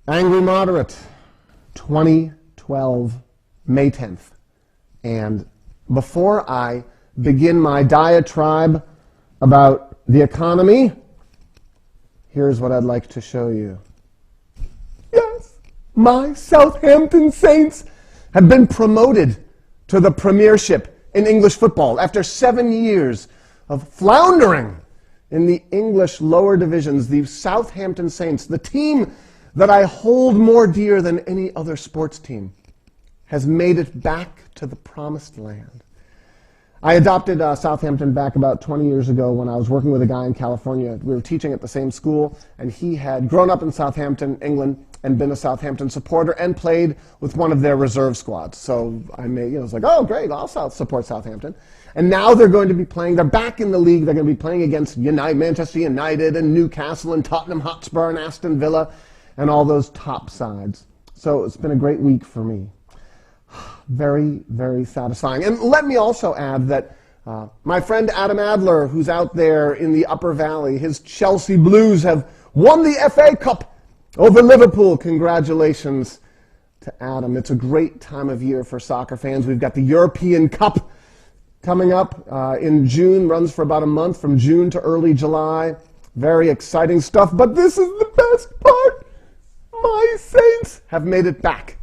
Angry Moderate, 2012, May 10th. And before I begin my diatribe about the economy, here's what I'd like to show you. Yes, my Southampton Saints have been promoted to the Premiership in English football after 7 years of floundering in the English lower divisions. The Southampton Saints, the team that I hold more dear than any other sports team, has made it back to the promised land. I adopted Southampton back about 20 years ago when I was working with a guy in California. We were teaching at the same school, and he had grown up in Southampton, England, and been a Southampton supporter and played with one of their reserve squads. So I was like, oh, great, I'll support Southampton. And now they're going to be playing, they're back in the league, they're going to be playing against Manchester United and Newcastle and Tottenham Hotspur and Aston Villa and all those top sides. So it's been a great week for me. Very, very satisfying. And let me also add that my friend Adam Adler, who's out there in the Upper Valley, his Chelsea Blues have won the FA Cup over Liverpool. Congratulations to Adam. It's a great time of year for soccer fans. We've got the European Cup coming up in June, runs for about a month, from June to early July. Very exciting stuff, but this is the best part. My Saints have made it back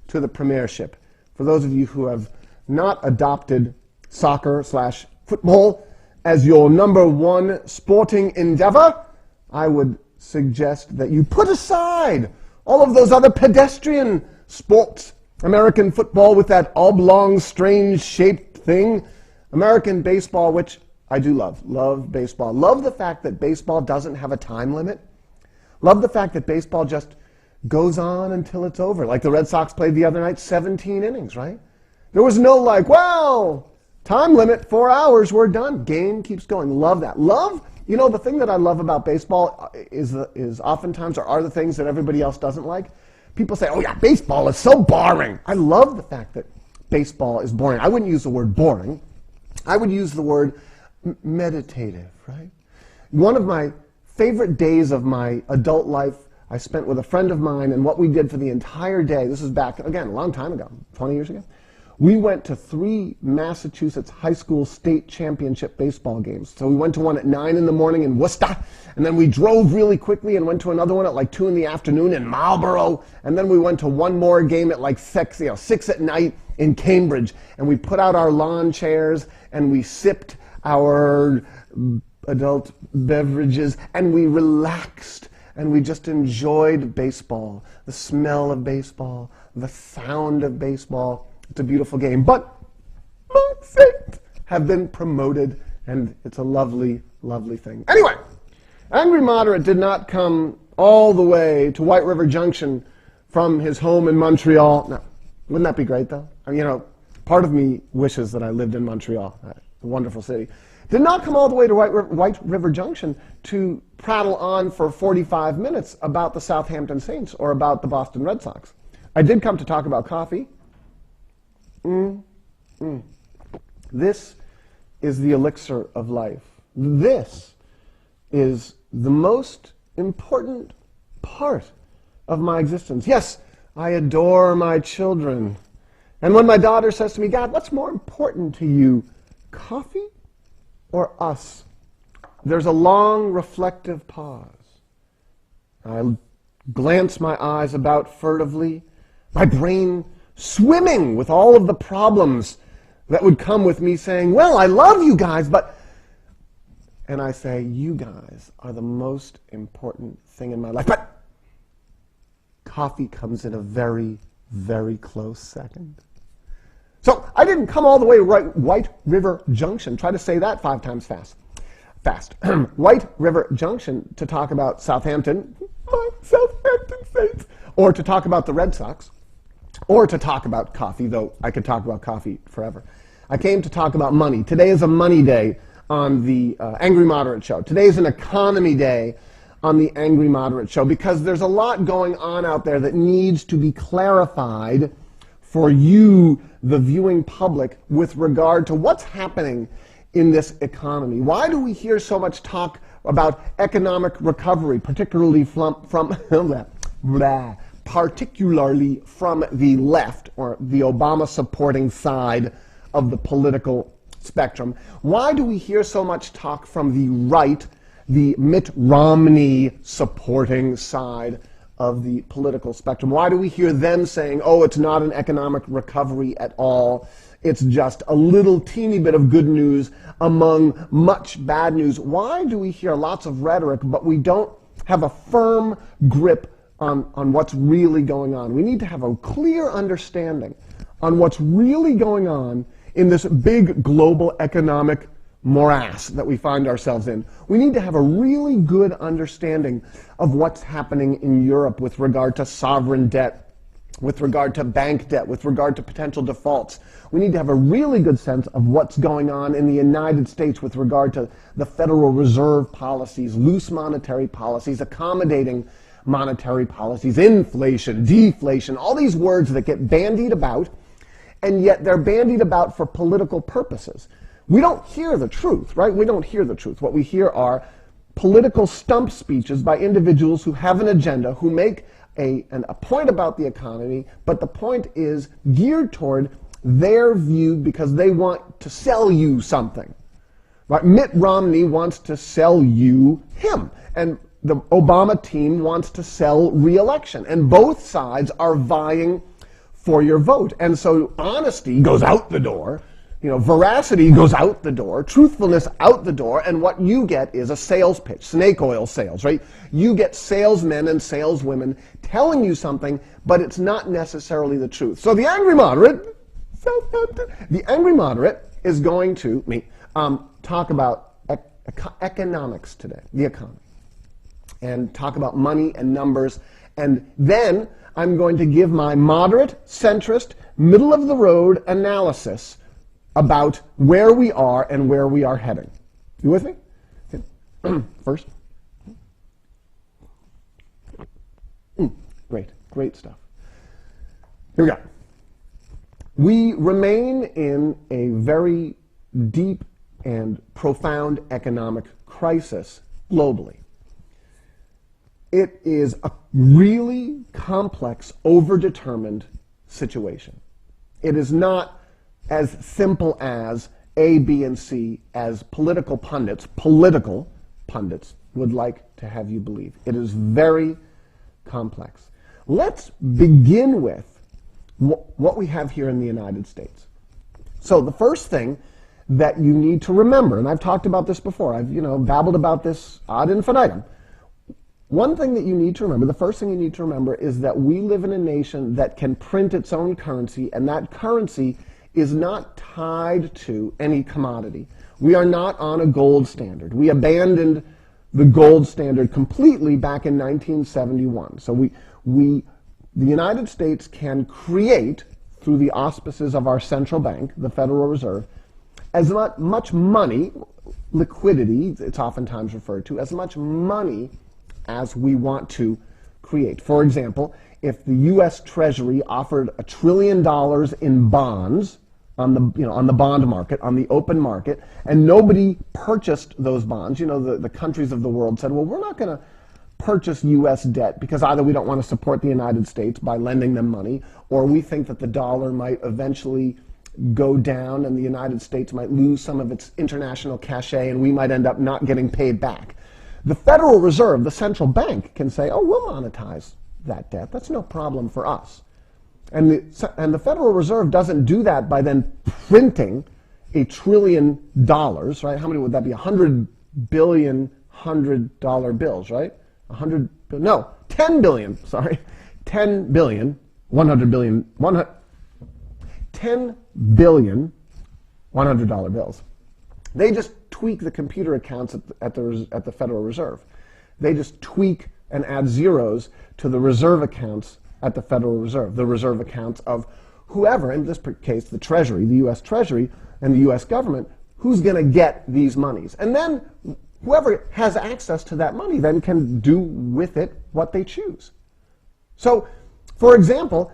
to the Premiership. For those of you who have not adopted soccer/football as your number one sporting endeavor, I would suggest that you put aside all of those other pedestrian sports. American football with that oblong, strange-shaped thing. American baseball, which I do love. Love baseball. Love the fact that baseball doesn't have a time limit. Love the fact that baseball just goes on until it's over. Like the Red Sox played the other night, 17 innings, right? There was no time limit, 4 hours, we're done. Game keeps going. Love that. The thing that I love about baseball is oftentimes, or are the things that everybody else doesn't like. People say, oh yeah, baseball is so boring. I love the fact that baseball is boring. I wouldn't use the word boring. I would use the word meditative, right? One of my favorite days of my adult life I spent with a friend of mine, and what we did for the entire day, this is back, again, a long time ago, 20 years ago, we went to 3 Massachusetts high school state championship baseball games. So we went to one at 9 in the morning in Worcester, and then we drove really quickly and went to another one at 2 in the afternoon in Marlborough, and then we went to one more game at 6 at night in Cambridge, and we put out our lawn chairs, and we sipped our adult beverages, and we relaxed. And we just enjoyed baseball, the smell of baseball, the sound of baseball. It's a beautiful game. But my Saints have been promoted, and it's a lovely, lovely thing. Anyway, Angry Moderate did not come all the way to White River Junction from his home in Montreal. No, wouldn't that be great, though? Part of me wishes that I lived in Montreal, a wonderful city. Did not come all the way to White River Junction to prattle on for 45 minutes about the Southampton Saints or about the Boston Red Sox. I did come to talk about coffee. This is the elixir of life. This is the most important part of my existence. Yes, I adore my children. And when my daughter says to me, Dad, what's more important to you, coffee or us? There's a long, reflective pause. I glance my eyes about furtively, my brain swimming with all of the problems that would come with me saying, well, I love you guys, but... And I say, you guys are the most important thing in my life. But coffee comes in a very, very close second. So I didn't come all the way to White River Junction. Try to say that 5 times fast. White River Junction to talk about Southampton, my Southampton Saints, or to talk about the Red Sox, or to talk about coffee, though I could talk about coffee forever. I came to talk about money. Today is a money day on the Angry Moderate Show. Today is an economy day on the Angry Moderate Show because there's a lot going on out there that needs to be clarified for you, the viewing public, with regard to what's happening in this economy. Why do we hear so much talk about economic recovery, particularly particularly from the left, or the Obama-supporting side of the political spectrum. Why do we hear so much talk from the right, the Mitt Romney-supporting side of the political spectrum? Why do we hear them saying, oh, it's not an economic recovery at all, it's just a little teeny bit of good news among much bad news? Why do we hear lots of rhetoric, but we don't have a firm grip on what's really going on? We need to have a clear understanding on what's really going on in this big global economic morass that we find ourselves in. We need to have a really good understanding of what's happening in Europe with regard to sovereign debt, with regard to bank debt, with regard to potential defaults. We need to have a really good sense of what's going on in the United States with regard to the Federal Reserve policies, loose monetary policies, accommodating monetary policies, inflation, deflation, all these words that get bandied about, and yet they're bandied about for political purposes. We don't hear the truth, right? We don't hear the truth. What we hear are political stump speeches by individuals who have an agenda, who make a point about the economy, but the point is geared toward their view because they want to sell you something. Right? Mitt Romney wants to sell you him, and the Obama team wants to sell re-election, and both sides are vying for your vote. And so honesty goes out the door, veracity goes out the door, truthfulness out the door, and what you get is a sales pitch, snake oil sales, right? You get salesmen and saleswomen telling you something, but it's not necessarily the truth. So the angry moderate is going to talk about economics today, the economy, and talk about money and numbers, and then I'm going to give my moderate, centrist, middle-of-the-road analysis about where we are and where we are heading. You with me? Okay. First. Great stuff. Here we go. We remain in a very deep and profound economic crisis globally. It is a really complex, overdetermined situation. It is not as simple as A, B, and C as political pundits would like to have you believe. It is very complex. Let's begin with what we have here in the United States. So the first thing that you need to remember, and I've talked about this before, I've babbled about this ad infinitum. One thing that you need to remember, the first thing you need to remember, is that we live in a nation that can print its own currency, and that currency is not tied to any commodity. We are not on a gold standard. We abandoned the gold standard completely back in 1971. So the United States can create, through the auspices of our central bank, the Federal Reserve, as much money, liquidity, it's oftentimes referred to, as much money as we want to create. For example, if the U.S. Treasury offered $1 trillion in bonds on the bond market, on the open market, and nobody purchased those bonds, the countries of the world said, well, we're not going to purchase U.S. debt because either we don't want to support the United States by lending them money, or we think that the dollar might eventually go down and the United States might lose some of its international cachet and we might end up not getting paid back. The Federal Reserve, the central bank, can say, oh, we'll monetize that debt. That's no problem for us. And the Federal Reserve doesn't do that by then printing $1 trillion, right? How many would that be? 100 billion $100 bills, right? 10 billion, sorry. 10 billion, 100 billion, 10 billion $100 bills. They just tweak the computer accounts at the Federal Reserve. They just tweak and add zeros to the reserve accounts at the Federal Reserve, the reserve accounts of whoever, in this case the Treasury, the U.S. Treasury and the U.S. government, who's going to get these monies. And then whoever has access to that money then can do with it what they choose. So, for example,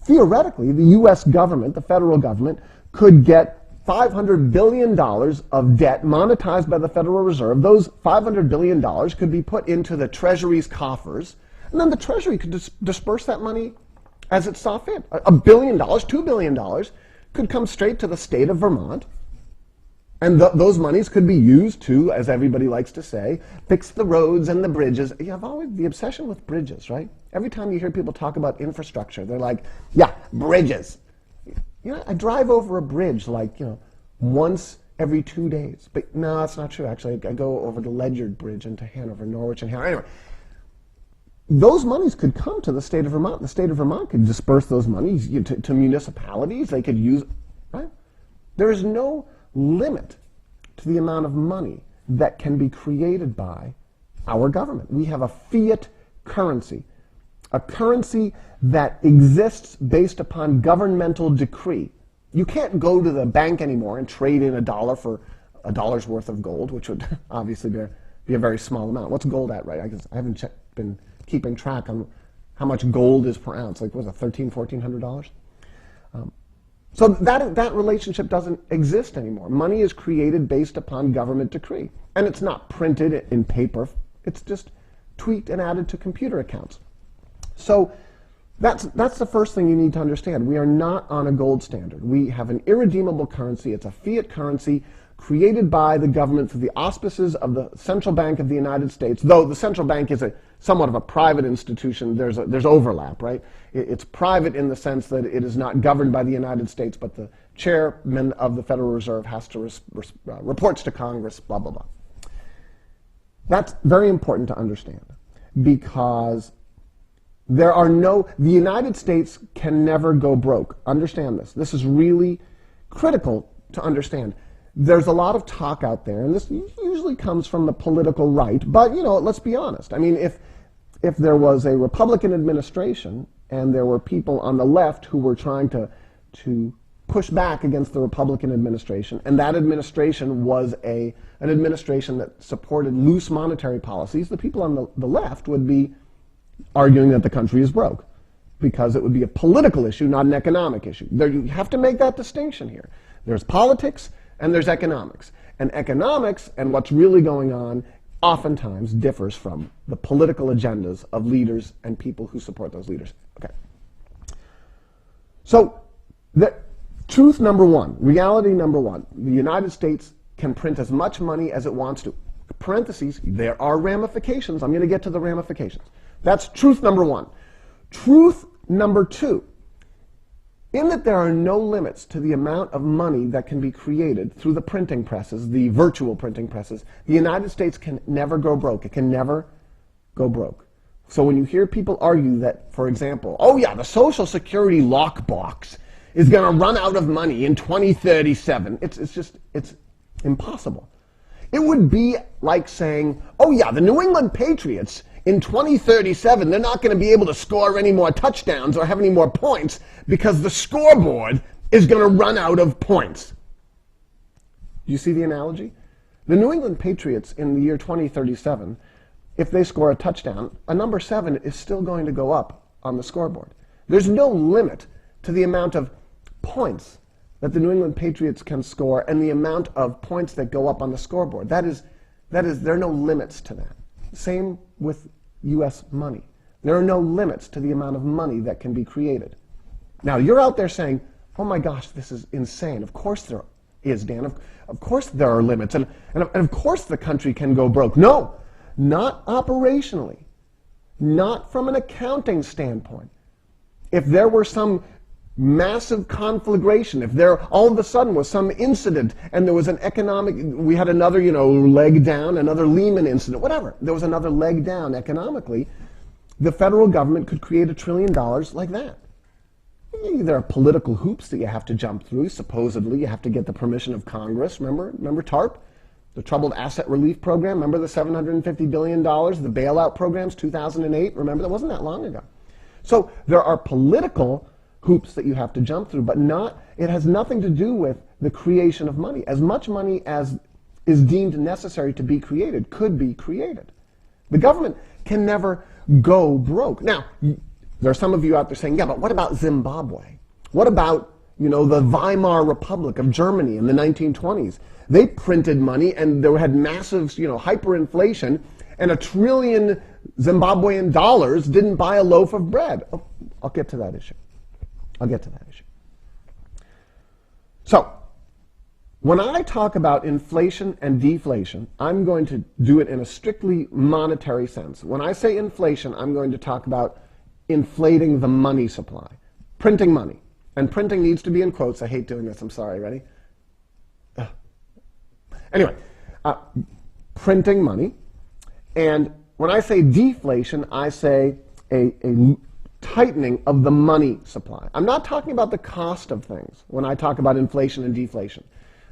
theoretically, the U.S. government, the federal government, could get $500 billion of debt monetized by the Federal Reserve. Those $500 billion could be put into the Treasury's coffers, and then the Treasury could disperse that money as it saw fit. $1 billion, $2 billion could come straight to the state of Vermont, and those monies could be used to, as everybody likes to say, fix the roads and the bridges. You have always the obsession with bridges, right? Every time you hear people talk about infrastructure, they're like, yeah, bridges. You know, I drive over a bridge like, once every 2 days. But no, that's not true, actually. I go over the Ledyard Bridge into Hanover, Norwich and Hanover. Anyway, those monies could come to the state of Vermont. The state of Vermont could disperse those monies to municipalities. They could use, right? There is no limit to the amount of money that can be created by our government. We have a fiat currency, a currency that exists based upon governmental decree. You can't go to the bank anymore and trade in $1 for $1's worth of gold, which would obviously be a very small amount. What's gold at, right? I haven't been keeping track on how much gold is per ounce. Like, was it $1,300, $1,400? So that relationship doesn't exist anymore. Money is created based upon government decree. And it's not printed in paper. It's just tweaked and added to computer accounts. So that's the first thing you need to understand. We are not on a gold standard. We have an irredeemable currency. It's a fiat currency created by the government through the auspices of the Central Bank of the United States, though the central bank is somewhat of a private institution. There's overlap, right? It's private in the sense that it is not governed by the United States, but the chairman of the Federal Reserve has to reports to Congress, blah, blah, blah. That's very important to understand, because the United States can never go broke. Understand this. This is really critical to understand. There's a lot of talk out there, and this usually comes from the political right, but, let's be honest. I mean, if there was a Republican administration and there were people on the left who were trying to push back against the Republican administration, and that administration was an administration that supported loose monetary policies, the people on the left would be arguing that the country is broke, because it would be a political issue, not an economic issue. You have to make that distinction here. There's politics and there's economics. And economics and what's really going on oftentimes differs from the political agendas of leaders and people who support those leaders. Okay. So, truth number one, reality number one, the United States can print as much money as it wants to. Parentheses, there are ramifications. I'm going to get to the ramifications. That's truth number one. Truth number two, in that there are no limits to the amount of money that can be created through the printing presses, the virtual printing presses, the United States can never go broke. It can never go broke. So when you hear people argue that, for example, oh yeah, the Social Security lockbox is going to run out of money in 2037, it's impossible. It would be like saying, oh yeah, the New England Patriots in 2037, they're not going to be able to score any more touchdowns or have any more points because the scoreboard is going to run out of points. You see the analogy? The New England Patriots in the year 2037, if they score a touchdown, a number 7 is still going to go up on the scoreboard. There's no limit to the amount of points that the New England Patriots can score and the amount of points that go up on the scoreboard. There are no limits to that. Same with U.S. money. There are no limits to the amount of money that can be created. Now, you're out there saying, oh my gosh, this is insane. Of course there is, Dan. Of course there are limits. And of course the country can go broke. No, not operationally. Not from an accounting standpoint. If there were some massive conflagration, if there all of a sudden was some incident and there was we had another, leg down, another Lehman incident, whatever, there was another leg down economically, the federal government could create $1 trillion like that. There are political hoops that you have to jump through. Supposedly, you have to get the permission of Congress. Remember TARP? The Troubled Asset Relief Program? Remember the $750 billion, the bailout programs, 2008? Remember, that wasn't that long ago. So there are political hoops that you have to jump through, but it has nothing to do with the creation of money. As much money as is deemed necessary to be created could be created. The government can never go broke. Now, there are some of you out there saying, yeah, but what about Zimbabwe? What about, the Weimar Republic of Germany in the 1920s. They printed money and they had massive, hyperinflation, and $1 trillion Zimbabwean dollars didn't buy a loaf of bread. Oh, I'll get to that issue. So, when I talk about inflation and deflation, I'm going to do it in a strictly monetary sense. When I say inflation, I'm going to talk about inflating the money supply, printing money. And printing needs to be in quotes. I hate doing this. I'm sorry. Ready? Anyway, printing money. And when I say deflation, I say a tightening of the money supply. I'm not talking about the cost of things when I talk about inflation and deflation.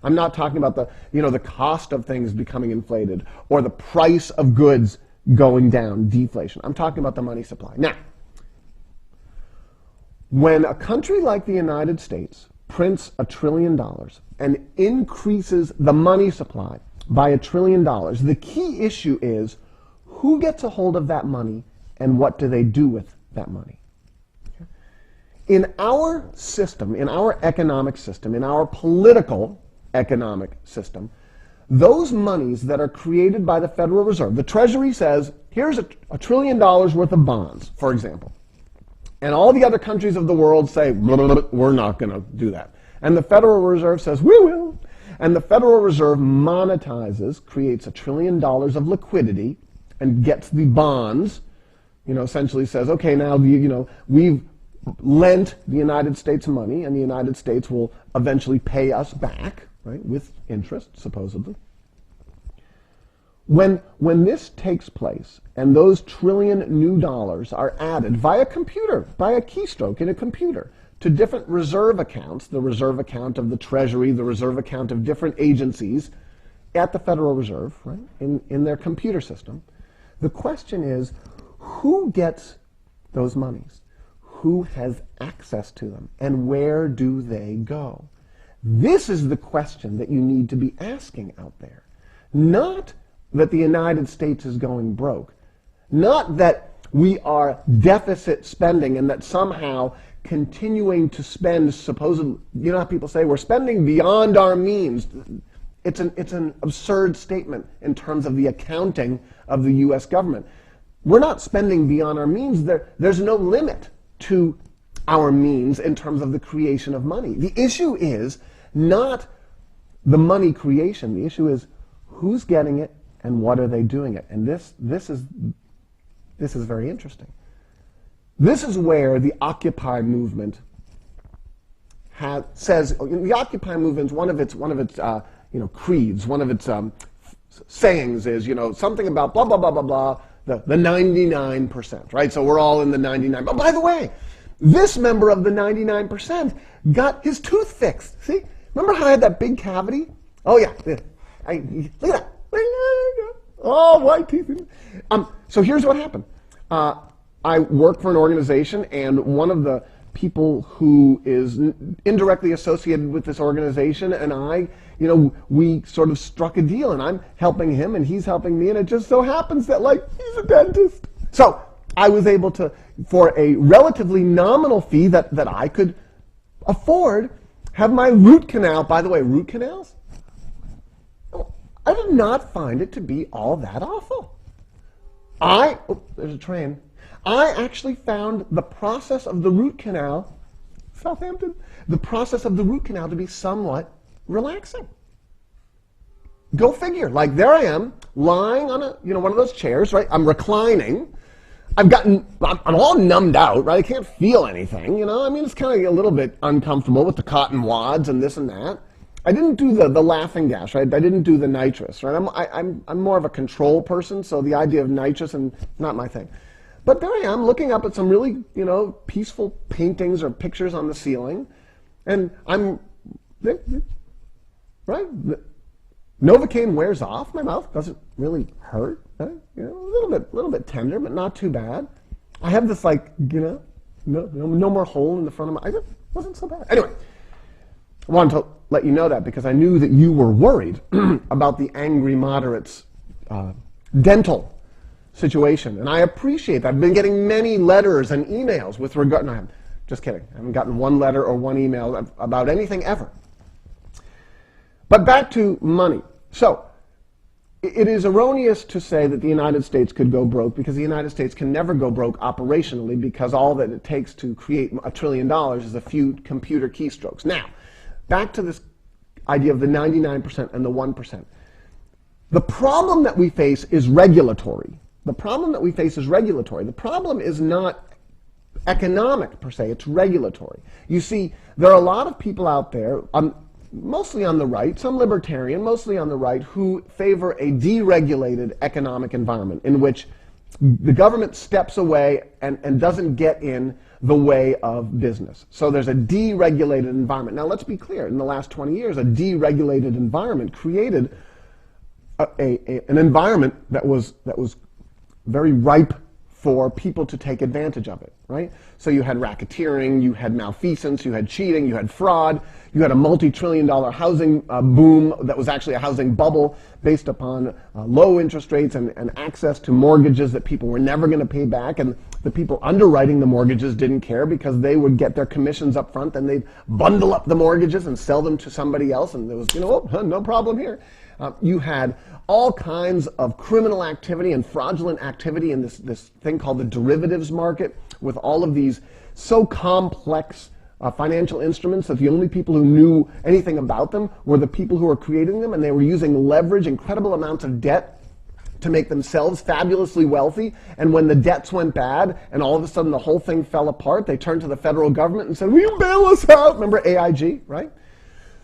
I'm not talking about the cost of things becoming inflated or the price of goods going down, deflation. I'm talking about the money supply. Now, when a country like the United States prints $1 trillion and increases the money supply by $1 trillion, the key issue is who gets a hold of that money and what do they do with that money? Okay. In our system, in our economic system, in our political economic system, those monies that are created by the Federal Reserve, the Treasury says, here's $1 trillion worth of bonds, for example. And all the other countries of the world say, we're not going to do that. And the Federal Reserve says, we will. And the Federal Reserve monetizes, creates $1 trillion of liquidity and gets the bonds, essentially says, okay, now, we've lent the United States money and the United States will eventually pay us back, right, with interest, supposedly. When this takes place and those trillion new dollars are added via computer, by a keystroke in a computer, to different reserve accounts, the reserve account of the Treasury, the reserve account of different agencies at the Federal Reserve, right, in their computer system, the question is, who gets those monies? Who has access to them? And where do they go? This is the question that you need to be asking out there. Not that the United States is going broke. Not that we are deficit spending and that somehow continuing to spend supposedly, how people say we're spending beyond our means. It's an absurd statement in terms of the accounting of the U.S. government. We're not spending beyond our means. There's no limit to our means in terms of the creation of money. The issue is not the money creation. The issue is who's getting it and what are they doing it. And this is very interesting. This is where the Occupy movement says the Occupy movement, one of its creeds, one of its sayings is something about blah blah blah blah blah, the 99%, right? So we're all in the 99. But by the way, this member of the 99% got his tooth fixed. See, remember how I had that big cavity? Oh yeah, look at that. Oh, white teeth. So here's what happened. I work for an organization, and one of the people who is indirectly associated with this organization and I, we sort of struck a deal, and I'm helping him and he's helping me, and it just so happens that, he's a dentist. So I was able to, for a relatively nominal fee that I could afford, have my root canal. By the way, root canals? I did not find it to be all that awful. There's a train. I actually found the process of the root canal, Southampton, the process of the root canal to be somewhat relaxing. Go figure. There I am, lying on one of those chairs, right? I'm reclining. I'm all numbed out, right? I can't feel anything, it's kind of a little bit uncomfortable with the cotton wads and this and that. I didn't do the laughing gas, right? I didn't do the nitrous, right? I'm more of a control person, so the idea of nitrous and not my thing. But there I am, looking up at some really, peaceful paintings or pictures on the ceiling, and I'm, right? Novocaine wears off. My mouth doesn't really hurt. Right? A little bit tender, but not too bad. I have this no more hole in the front of my. It wasn't so bad. Anyway, I wanted to let you know that because I knew that you were worried about the angry moderates' dental situation, and I appreciate that. I've been getting many letters and emails with regard. No, Just kidding. I haven't gotten one letter or one email about anything ever. But back to money. So, it is erroneous to say that the United States could go broke, because the United States can never go broke operationally, because all that it takes to create $1 trillion is a few computer keystrokes. Now, back to this idea of the 99% and the 1%. The problem that we face is regulatory. The problem that we face is regulatory. The problem is not economic per se, it's regulatory. You see, there are a lot of people out there, mostly on the right, some libertarian, mostly on the right, who favor a deregulated economic environment in which the government steps away and doesn't get in the way of business. So there's a deregulated environment. Now let's be clear, in the last 20 years, a deregulated environment created an environment that was very ripe for people to take advantage of it, right? So you had racketeering, you had malfeasance, you had cheating, you had fraud, you had a multi-trillion-dollar housing boom that was actually a housing bubble based upon low interest rates and access to mortgages that people were never going to pay back, and the people underwriting the mortgages didn't care because they would get their commissions up front and they'd bundle up the mortgages and sell them to somebody else, and there was, no problem here. You had all kinds of criminal activity and fraudulent activity in this thing called the derivatives market, with all of these so complex financial instruments that the only people who knew anything about them were the people who were creating them, and they were using leverage, incredible amounts of debt, to make themselves fabulously wealthy. And when the debts went bad and all of a sudden the whole thing fell apart, they turned to the federal government and said, "Will you bail us out?" Remember AIG, right?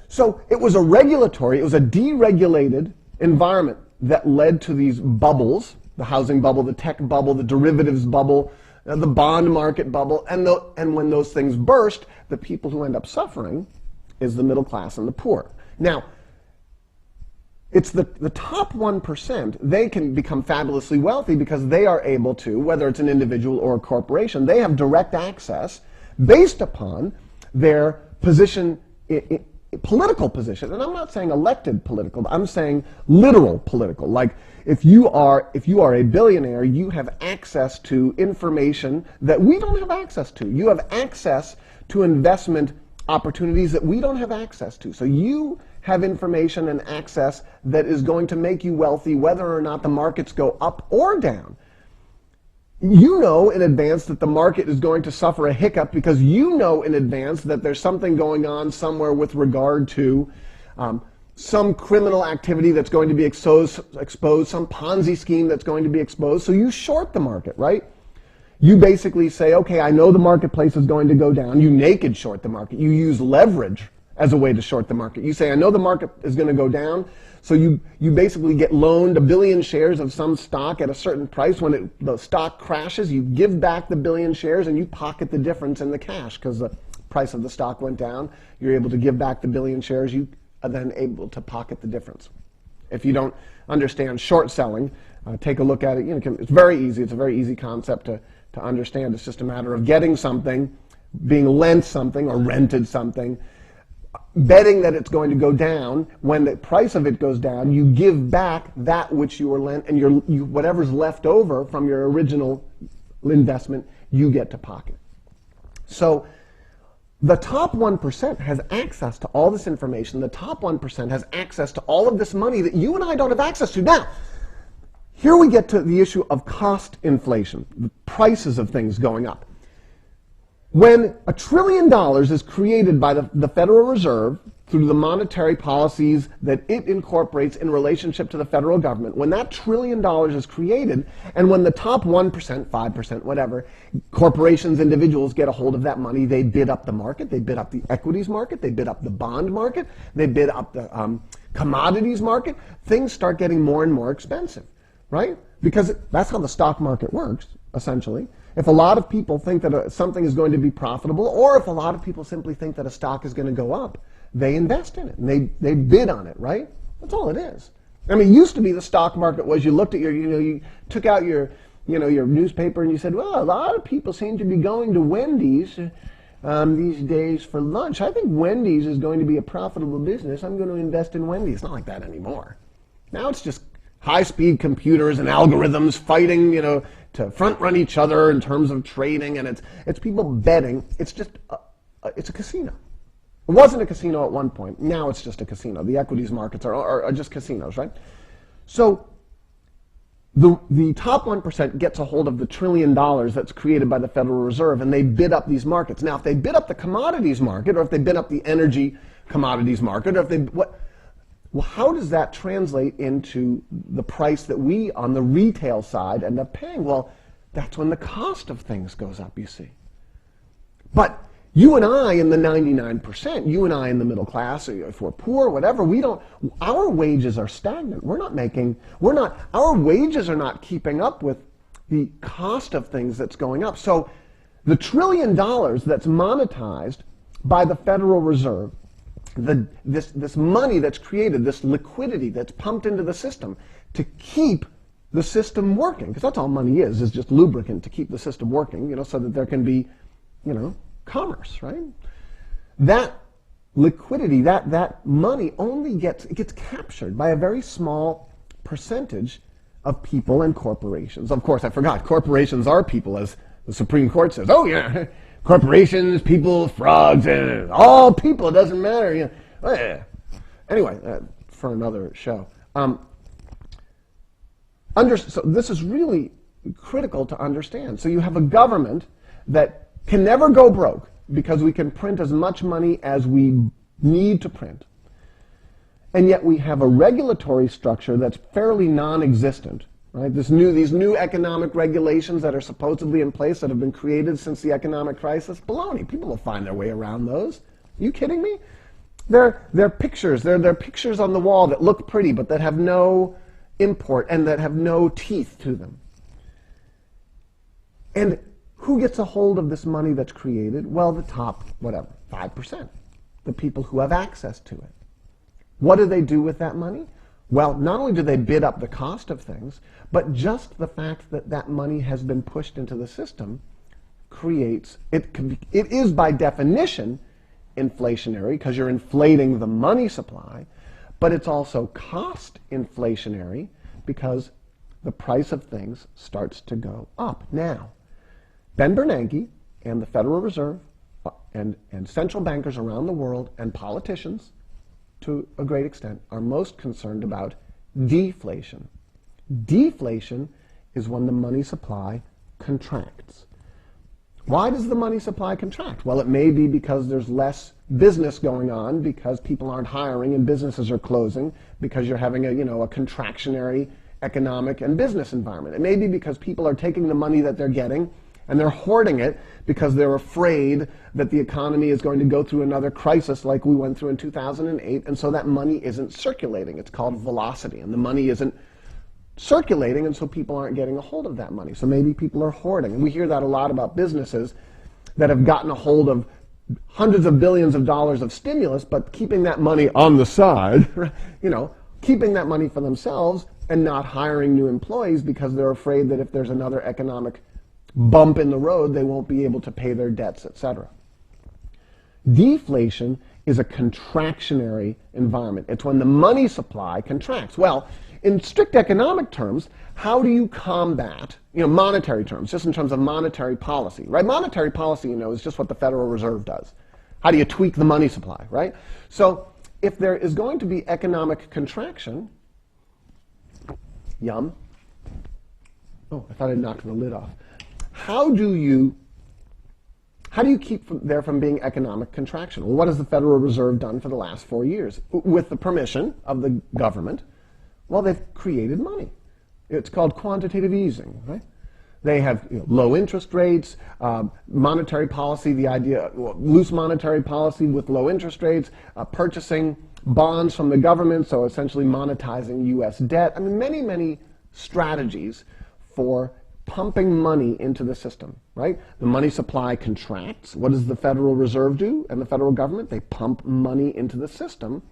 So it was a deregulated environment that led to these bubbles, the housing bubble, the tech bubble, the derivatives bubble, the bond market bubble, and when those things burst, the people who end up suffering is the middle class and the poor. Now, it's the top 1%, they can become fabulously wealthy because they are able to, whether it's an individual or a corporation, they have direct access based upon their position, political position. And I'm not saying elected political, I'm saying literal political. Like if you are a billionaire, you have access to information that we don't have access to. You have access to investment opportunities that we don't have access to. So you have information and access that is going to make you wealthy whether or not the markets go up or down. You know in advance that the market is going to suffer a hiccup because you know in advance that there's something going on somewhere with regard to some criminal activity that's going to be exposed, some Ponzi scheme that's going to be exposed. So you short the market, right? You basically say, okay, I know the marketplace is going to go down. You naked short the market. You use leverage as a way to short the market. You say, I know the market is going to go down, so you basically get loaned 1 billion shares of some stock at a certain price. When the stock crashes, you give back the 1 billion shares and you pocket the difference in the cash because the price of the stock went down. You're able to give back the 1 billion shares. You are then able to pocket the difference. If you don't understand short selling, take a look at it. It's very easy. It's a very easy concept to understand. It's just a matter of getting something, being lent something or rented something, betting that it's going to go down. When the price of it goes down, you give back that which you were lent, and whatever's left over from your original investment, you get to pocket. So the top 1% has access to all this information. The top 1% has access to all of this money that you and I don't have access to. Now, here we get to the issue of cost inflation, the prices of things going up. When $1 trillion is created by the Federal Reserve through the monetary policies that it incorporates in relationship to the federal government, when that $1 trillion is created, and when the top 1%, 5%, whatever, corporations, individuals get a hold of that money, they bid up the market, they bid up the equities market, they bid up the bond market, they bid up the commodities market, things start getting more and more expensive, right? Because that's how the stock market works, essentially. If a lot of people think that something is going to be profitable, or if a lot of people simply think that a stock is going to go up, they invest in it and they bid on it, right? That's all it is. I mean, it used to be the stock market was you looked at you took out your newspaper and you said, well, a lot of people seem to be going to Wendy's these days for lunch. I think Wendy's is going to be a profitable business. I'm going to invest in Wendy's. It's not like that anymore. Now it's just high-speed computers and algorithms fighting, to front-run each other in terms of trading, and it's people betting. It's just it's a casino. It wasn't a casino at one point. Now it's just a casino. The equities markets are just casinos, right? So the top 1% gets a hold of the $1 trillion that's created by the Federal Reserve, and they bid up these markets. Now, if they bid up the commodities market, or if they bid up the energy commodities market, or if they well, how does that translate into the price that we, on the retail side, end up paying? Well, that's when the cost of things goes up, you see. But you and I in the 99%, you and I in the middle class, if we're poor, whatever, our wages are stagnant. Our wages are not keeping up with the cost of things that's going up. So the $1 trillion that's monetized by the Federal Reserve, this money that's created, this liquidity that's pumped into the system to keep the system working, because that's all money is just lubricant to keep the system working, so that there can be, commerce, right? That liquidity, that money only gets captured by a very small percentage of people and corporations. Of course, I forgot, corporations are people, as the Supreme Court says. Oh yeah, corporations, people, frogs, all people, it doesn't matter. Oh, yeah. Anyway, for another show. So this is really critical to understand. So you have a government that can never go broke because we can print as much money as we need to print. And yet we have a regulatory structure that's fairly non-existent. Right? These new economic regulations that are supposedly in place that have been created since the economic crisis, baloney. People will find their way around those. Are you kidding me? They're pictures. They're pictures on the wall that look pretty but that have no import and that have no teeth to them. And who gets a hold of this money that's created? Well, the top, 5%. The people who have access to it. What do they do with that money? Well, not only do they bid up the cost of things, but just the fact that that money has been pushed into the system creates, it is by definition inflationary because you're inflating the money supply, but it's also cost inflationary because the price of things starts to go up. Now, Ben Bernanke and the Federal Reserve and central bankers around the world and politicians, to a great extent, are most concerned about deflation. Deflation is when the money supply contracts. Why does the money supply contract? Well, it may be because there's less business going on, because people aren't hiring and businesses are closing, because you're having a contractionary economic and business environment. It may be because people are taking the money that they're getting and they're hoarding it because they're afraid that the economy is going to go through another crisis like we went through in 2008, and so that money isn't circulating. It's called velocity, and the money isn't circulating, and so people aren't getting a hold of that money. So maybe people are hoarding. And we hear that a lot about businesses that have gotten a hold of hundreds of billions of dollars of stimulus, but keeping that money on the side, keeping that money for themselves and not hiring new employees because they're afraid that if there's another economic bump in the road, they won't be able to pay their debts, etc. Deflation is a contractionary environment. It's when the money supply contracts. Well, in strict economic terms, how do you combat, monetary terms, just in terms of monetary policy, right? Monetary policy, is just what the Federal Reserve does. How do you tweak the money supply, right? So if there is going to be economic contraction, oh, I thought I'd knocked the lid off. How do you keep there from being economic contraction? Well, what has the Federal Reserve done for the last 4 years? With the permission of the government, well, they've created money. It's called quantitative easing, right? They have low interest rates, monetary policy, loose monetary policy with low interest rates, purchasing bonds from the government, so essentially monetizing U.S. debt. I mean, many, many strategies for pumping money into the system, right? The money supply contracts. What does the Federal Reserve do and the federal government? They pump money into the system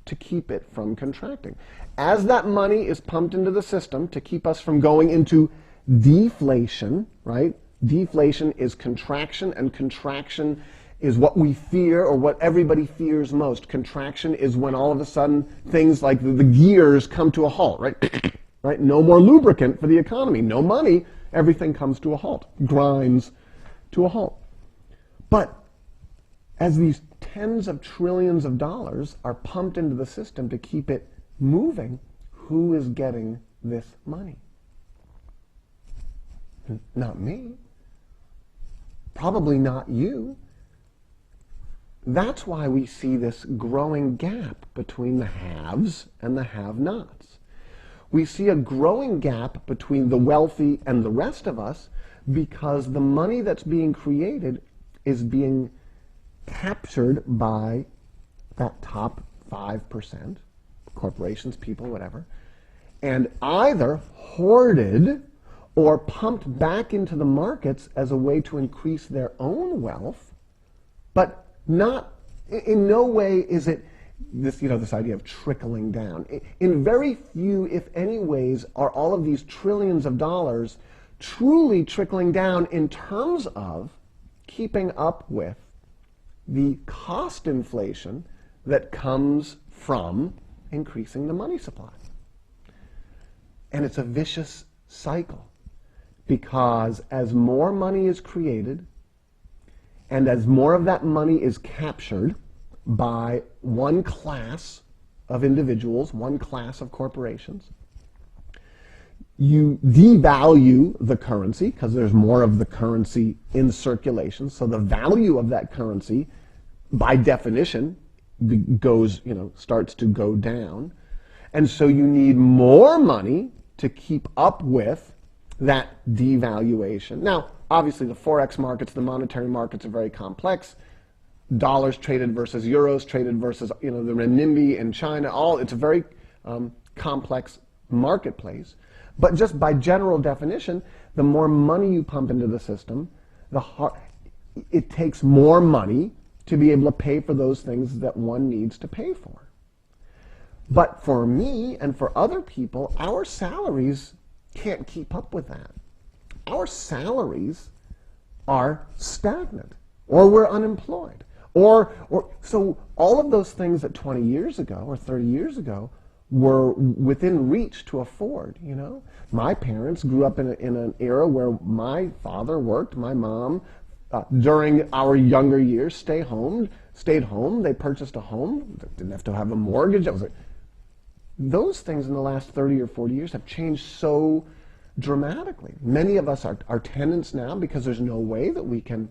to keep it from contracting. As that money is pumped into the system to keep us from going into deflation, right? Deflation is contraction, and contraction is what we fear, or what everybody fears most. Contraction is when all of a sudden things like the gears come to a halt, right? right? No more lubricant for the economy. No money, everything comes to a halt, grinds to a halt. But as these tens of trillions of dollars are pumped into the system to keep it moving, who is getting this money? Not me. Probably not you. That's why we see this growing gap between the haves and the have-nots. We see a growing gap between the wealthy and the rest of us because the money that's being created is being captured by that top 5%, corporations, people, whatever, and either hoarded or pumped back into the markets as a way to increase their own wealth, but not, in no way is it this, this idea of trickling down. In very few, if any ways, are all of these trillions of dollars truly trickling down in terms of keeping up with the cost inflation that comes from increasing the money supply. And it's a vicious cycle because as more money is created and as more of that money is captured by one class of individuals, one class of corporations, you devalue the currency because there's more of the currency in circulation. So the value of that currency, by definition, starts to go down. And so you need more money to keep up with that devaluation. Now, obviously the forex markets, the monetary markets are very complex. Dollars traded versus euros traded versus the renminbi in China, it's a very complex marketplace. But just by general definition, the more money you pump into the system, it takes more money to be able to pay for those things that one needs to pay for. But for me and for other people, our salaries can't keep up with that. Our salaries are stagnant, or we're unemployed. So all of those things that 20 years ago or 30 years ago were within reach to afford, My parents grew up in an era where my father worked, my mom, during our younger years, stayed home. They purchased a home, didn't have to have a mortgage. Those things in the last 30 or 40 years have changed so dramatically. Many of us are tenants now because there's no way that we can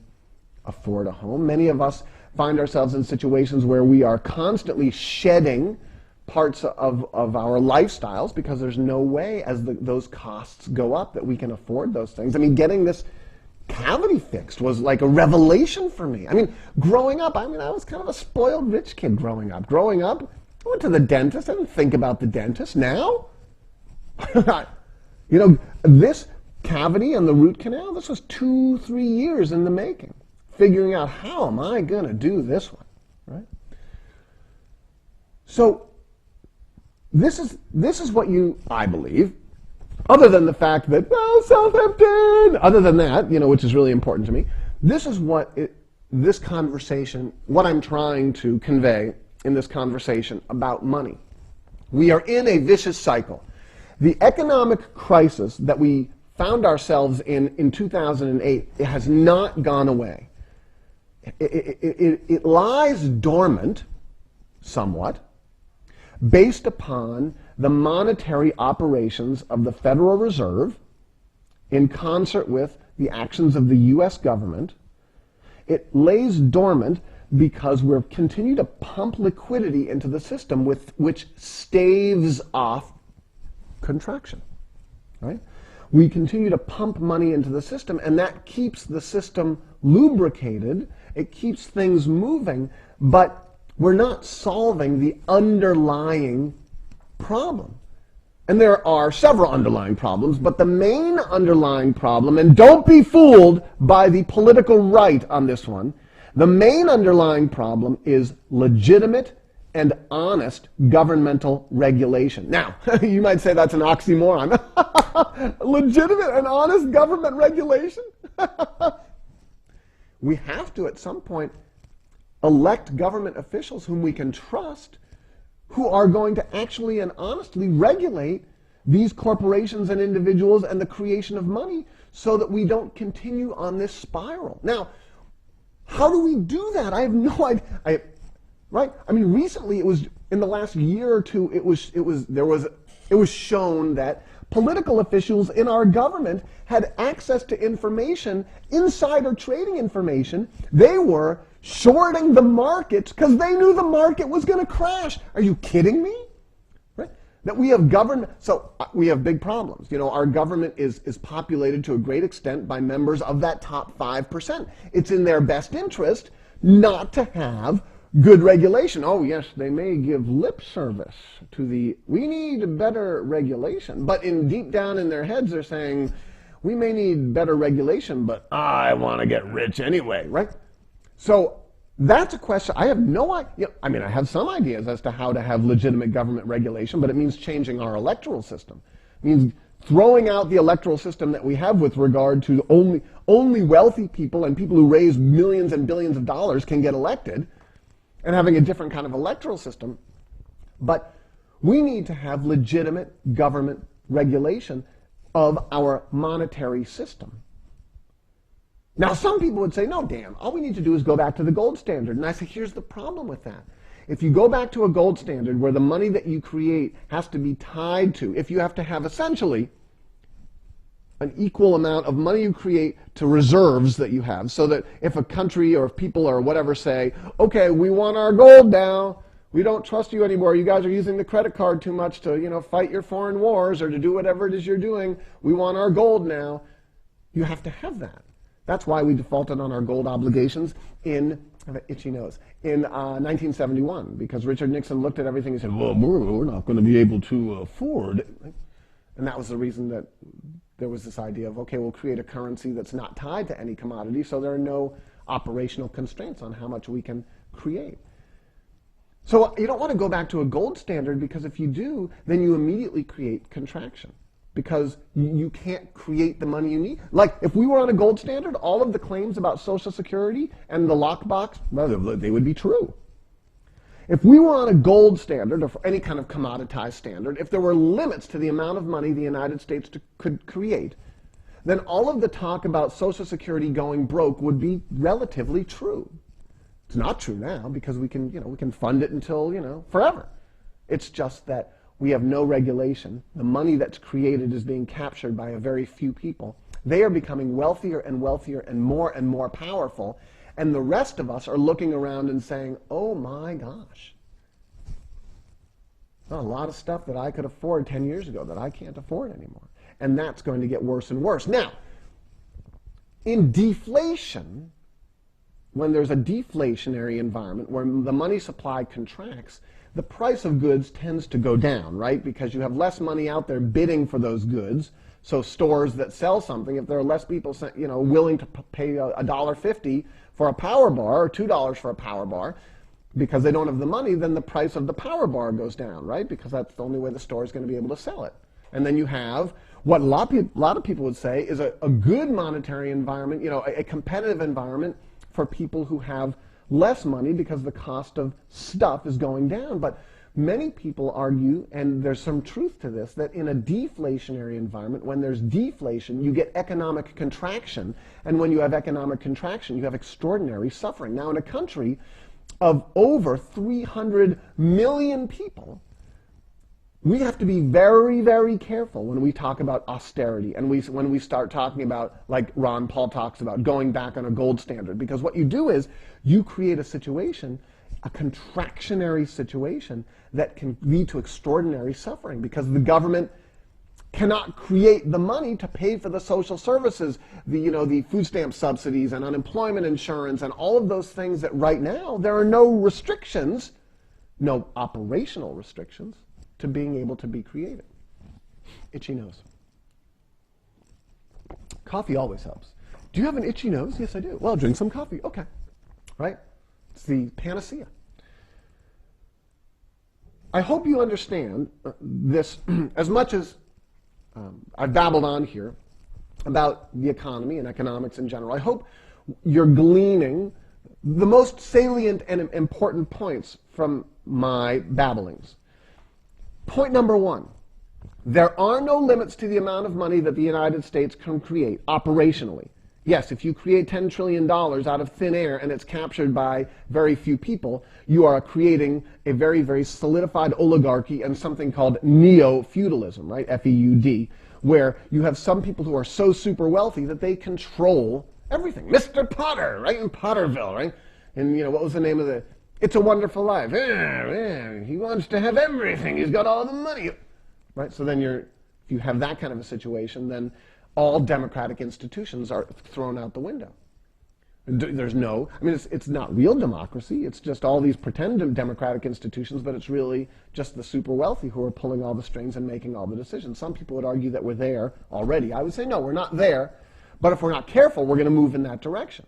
afford a home. Many of us find ourselves in situations where we are constantly shedding parts of our lifestyles because there's no way as those costs go up that we can afford those things. Getting this cavity fixed was like a revelation for me. Growing up, I was kind of a spoiled rich kid growing up. I went to the dentist. I didn't think about the dentist. Now, this cavity and the root canal, this was 2-3 years in the making. Figuring out how am I going to do this one, right? So this is what I believe, other than the fact that, Southampton, other than that, which is really important to me, this is this conversation, what I'm trying to convey in this conversation about money. We are in a vicious cycle. The economic crisis that we found ourselves in 2008, it has not gone away. It lies dormant somewhat based upon the monetary operations of the Federal Reserve in concert with the actions of the U.S. government. It lays dormant because we're continue to pump liquidity into the system which staves off contraction, right? We continue to pump money into the system, and that keeps the system lubricated. It keeps things moving, but we're not solving the underlying problem. And there are several underlying problems, but the main underlying problem, and don't be fooled by the political right on this one, the main underlying problem is legitimate and honest governmental regulation. Now, you might say that's an oxymoron. Legitimate and honest government regulation? We have to, at some point, elect government officials whom we can trust, who are going to actually and honestly regulate these corporations and individuals and the creation of money so that we don't continue on this spiral. Now, how do we do that? I have no idea. Right? I mean, recently it was, in the last year or two, it was shown that political officials in our government had access to information, insider trading information. They were shorting the markets because they knew the market was going to crash. Are you kidding me? Right? That we have government, so we have big problems. You know, our government is populated to a great extent by members of that top 5%. It's in their best interest not to have good regulation. Oh yes, they may give lip service to we need better regulation, but deep down in their heads they're saying, we may need better regulation, but I want to get rich anyway, right? So that's a question. I have no idea. I mean, I have some ideas as to how to have legitimate government regulation, but it means changing our electoral system. It means throwing out the electoral system that we have with regard to only wealthy people and people who raise millions and billions of dollars can get elected, and having a different kind of electoral system. But we need to have legitimate government regulation of our monetary system. Now, some people would say, no, Dan, all we need to do is go back to the gold standard. And I say, here's the problem with that. If you go back to a gold standard where the money that you create has to be tied to, if you have to have essentially an equal amount of money you create to reserves that you have, so that if a country or if people or whatever say, okay, we want our gold now, we don't trust you anymore, you guys are using the credit card too much to, you know, fight your foreign wars or to do whatever it is you're doing, we want our gold now, you have to have that. That's why we defaulted on our gold obligations in, I have an itchy nose, in 1971, because Richard Nixon looked at everything and said, well, we're not going to be able to afford it. And that was the reason that there was this idea of, okay, we'll create a currency that's not tied to any commodity, so there are no operational constraints on how much we can create. So you don't want to go back to a gold standard, because if you do, then you immediately create contraction, because you can't create the money you need. Like, if we were on a gold standard, all of the claims about Social Security and the lockbox, well, they would be true. If we were on a gold standard, or any kind of commoditized standard, if there were limits to the amount of money the United States could create, then all of the talk about Social Security going broke would be relatively true. It's not true now, because we can fund it until, forever. It's just that we have no regulation. The money that's created is being captured by a very few people. They are becoming wealthier and wealthier and more powerful. And the rest of us are looking around and saying, oh my gosh, a lot of stuff that I could afford 10 years ago that I can't afford anymore. And that's going to get worse and worse. Now, in deflation, when there's a deflationary environment where the money supply contracts, the price of goods tends to go down, right? Because you have less money out there bidding for those goods. So stores that sell something, if there are less people, willing to pay $1.50 for a power bar or $2 for a power bar because they don't have the money, then the price of the power bar goes down, right? Because that's the only way the store is going to be able to sell it. And then you have what a lot of people would say is a good monetary environment, a competitive environment for people who have less money because the cost of stuff is going down. But many people argue, and there's some truth to this, that in a deflationary environment, when there's deflation, you get economic contraction. And when you have economic contraction, you have extraordinary suffering. Now, in a country of over 300 million people, we have to be very, very careful when we talk about austerity and when we start talking about, like Ron Paul talks about, going back on a gold standard. Because what you do is you create a situation, a contractionary situation that can lead to extraordinary suffering, because the government cannot create the money to pay for the social services, the food stamp subsidies and unemployment insurance and all of those things that right now there are no restrictions, no operational restrictions to being able to be created. Itchy nose. Coffee always helps. Do you have an itchy nose? Yes, I do. Well, drink some coffee. Okay. Right? It's the panacea. I hope you understand this as much as I've babbled on here about the economy and economics in general. I hope you're gleaning the most salient and important points from my babblings. Point number one, There are no limits to the amount of money that the United States can create operationally. Yes, if you create $10 trillion out of thin air and it's captured by very few people, you are creating a very, very solidified oligarchy and something called neo-feudalism, right? F-E-U-D, where you have some people who are so super wealthy that they control everything. Mr. Potter, right? In Potterville, right? And, what was the name of the... It's a Wonderful Life. He wants to have everything. He's got all the money. Right? So then if you have that kind of a situation, then all democratic institutions are thrown out the window. There's no, it's not real democracy. It's just all these pretend democratic institutions, but it's really just the super wealthy who are pulling all the strings and making all the decisions. Some people would argue that we're there already. I would say, no, we're not there. But if we're not careful, we're going to move in that direction.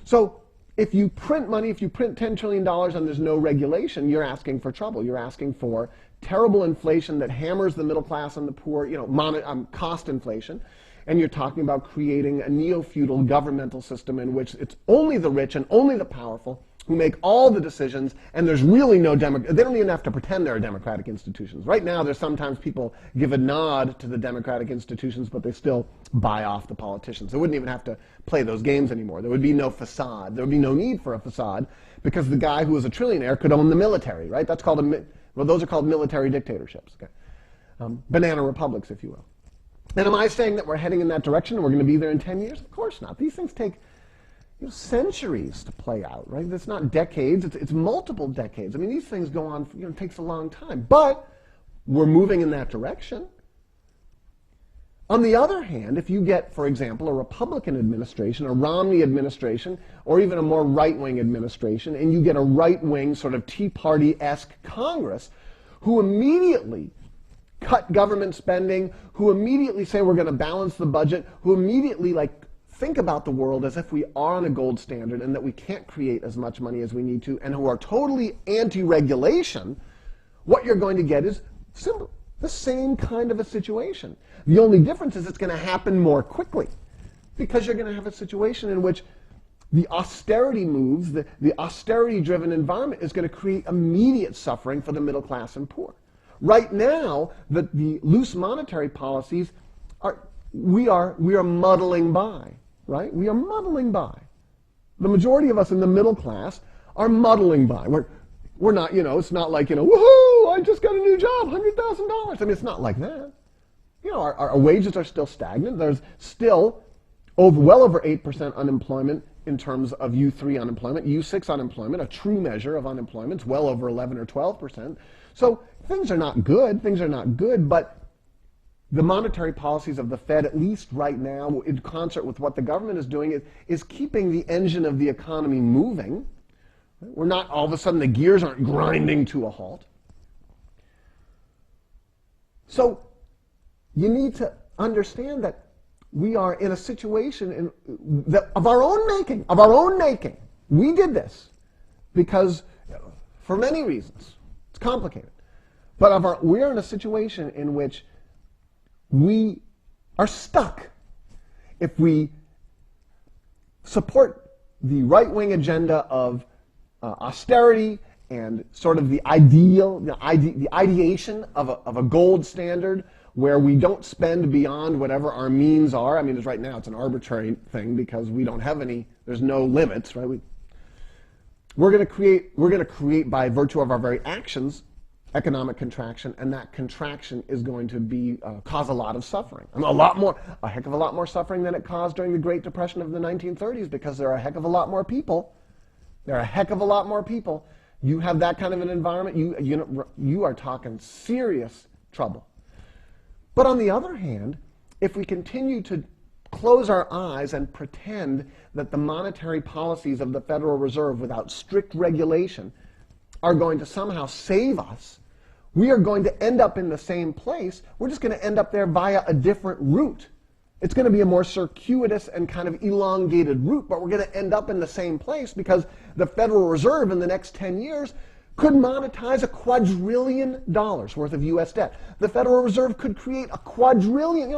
So if you print money, if you print $10 trillion and there's no regulation, you're asking for trouble. You're asking for terrible inflation that hammers the middle class and the poor, cost inflation. And you're talking about creating a neo-feudal governmental system in which it's only the rich and only the powerful who make all the decisions, and there's really no they don't even have to pretend there are democratic institutions. Right now, there's sometimes people give a nod to the democratic institutions, but they still buy off the politicians. They wouldn't even have to play those games anymore. There would be no facade. There would be no need for a facade because the guy who was a trillionaire could own the military, right? That's called those are called military dictatorships, okay? Banana republics, if you will. And am I saying that we're heading in that direction and we're going to be there in 10 years? Of course not. These things take centuries to play out, right? It's not decades. It's multiple decades. These things go on, it takes a long time. But we're moving in that direction. On the other hand, if you get, for example, a Republican administration, a Romney administration, or even a more right-wing administration, and you get a right-wing sort of Tea Party-esque Congress who immediately cut government spending, who immediately say we're going to balance the budget, who immediately think about the world as if we are on a gold standard and that we can't create as much money as we need to, and who are totally anti-regulation, what you're going to get is simple, the same kind of a situation. The only difference is it's going to happen more quickly because you're going to have a situation in which the austerity moves, the austerity-driven environment is going to create immediate suffering for the middle class and poor. Right now, the loose monetary policies we are muddling by, right? We are muddling by. The majority of us in the middle class are muddling by. We're not, it's not like, woohoo, I just got a new job, $100,000. It's not like that. Our wages are still stagnant. There's still well over 8% unemployment in terms of U3 unemployment. U6 unemployment, a true measure of unemployment, is well over 11 or 12%. So things are not good, but the monetary policies of the Fed, at least right now, in concert with what the government is doing, is keeping the engine of the economy moving. We're not, all of a sudden, the gears aren't grinding to a halt. So you need to understand that we are in a situation of our own making. We did this because, for many reasons, it's complicated. But we're in a situation in which we are stuck if we support the right-wing agenda of austerity and sort of the ideation of a gold standard where we don't spend beyond whatever our means are. Right now it's an arbitrary thing because we don't have there's no limits, right? We're going to create by virtue of our very actions economic contraction, and that contraction is going to cause a lot of suffering. A heck of a lot more suffering than it caused during the Great Depression of the 1930s because there are a heck of a lot more people. You have that kind of an environment, you are talking serious trouble. But on the other hand, if we continue to close our eyes and pretend that the monetary policies of the Federal Reserve without strict regulation are going to somehow save us, we are going to end up in the same place. We're just going to end up there via a different route. It's going to be a more circuitous and kind of elongated route, but we're going to end up in the same place because the Federal Reserve in the next 10 years could monetize $1 quadrillion worth of U.S. debt. The Federal Reserve could create $1 quadrillion.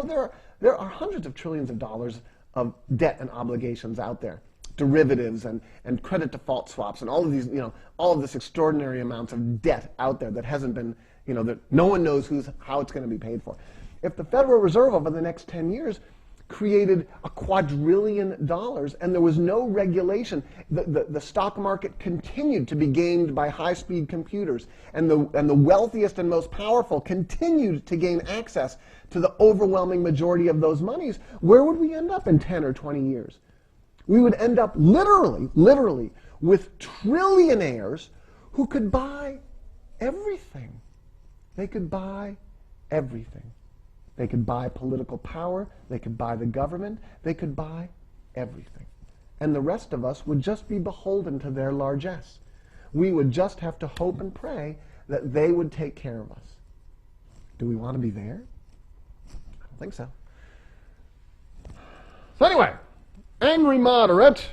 There are hundreds of trillions of dollars of debt and obligations out there. derivatives and credit default swaps and all of these, all of this extraordinary amounts of debt out there that hasn't been, that no one knows how it's going to be paid for. If the Federal Reserve over the next 10 years created $1 quadrillion and there was no regulation, the stock market continued to be gamed by high-speed computers, and the wealthiest and most powerful continued to gain access to the overwhelming majority of those monies, where would we end up in 10 or 20 years? We would end up literally with trillionaires who could buy everything. They could buy everything. They could buy political power, they could buy the government, they could buy everything. And the rest of us would just be beholden to their largesse. We would just have to hope and pray that they would take care of us. Do we want to be there? I don't think so. So anyway, Angry Moderate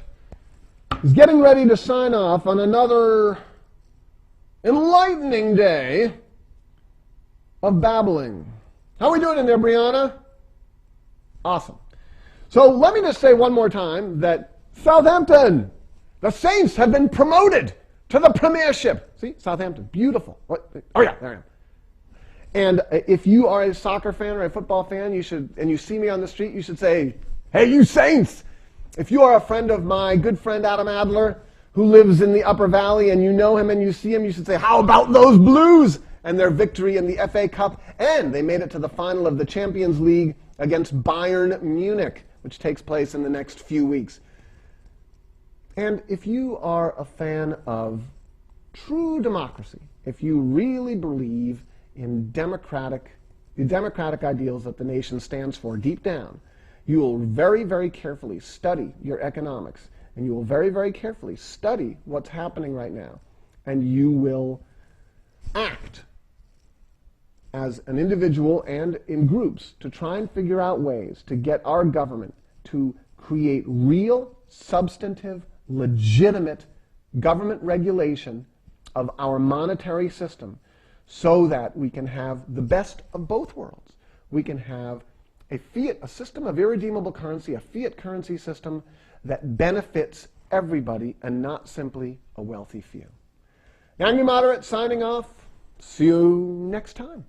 is getting ready to sign off on another enlightening day of babbling. How are we doing in there, Brianna? Awesome. So let me just say one more time that Southampton, the Saints have been promoted to the Premiership. See, Southampton, beautiful. What? Oh yeah, there I am. And if you are a soccer fan or a football fan, and you see me on the street, you should say, "Hey, you Saints!" If you are a friend of my good friend Adam Adler, who lives in the Upper Valley, and you know him and you see him, you should say, "How about those Blues?" And their victory in the FA Cup, and they made it to the final of the Champions League against Bayern Munich, which takes place in the next few weeks. And if you are a fan of true democracy, if you really believe in the democratic ideals that the nation stands for deep down, you will very, very carefully study your economics, and you will very, very carefully study what's happening right now, and you will act as an individual and in groups to try and figure out ways to get our government to create real, substantive, legitimate government regulation of our monetary system so that we can have the best of both worlds. We can have a system of irredeemable currency, a fiat currency system that benefits everybody and not simply a wealthy few. Angry Moderate signing off. See you next time.